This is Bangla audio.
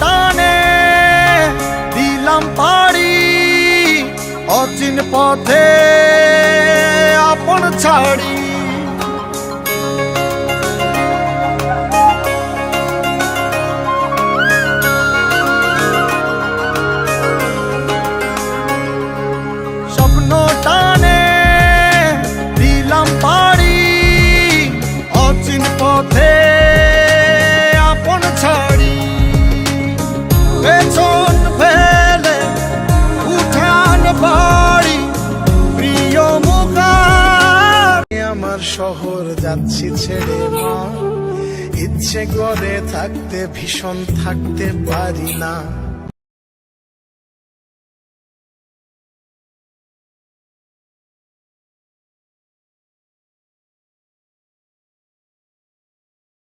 টানে দিলাম পাড়ি অচিন পথে আপন ছাড়ি। স্বপ্ন টানে দিলাম পাড়ি অচিন পথে আপন ছাড়ি। পেছন ফেলে উঠান বাড়ি প্রিয় মুখার। আমার শহর যাচ্ছি ছেড়ে মা, ইচ্ছে করে থাকতে ভীষণ থাকতে পারি না।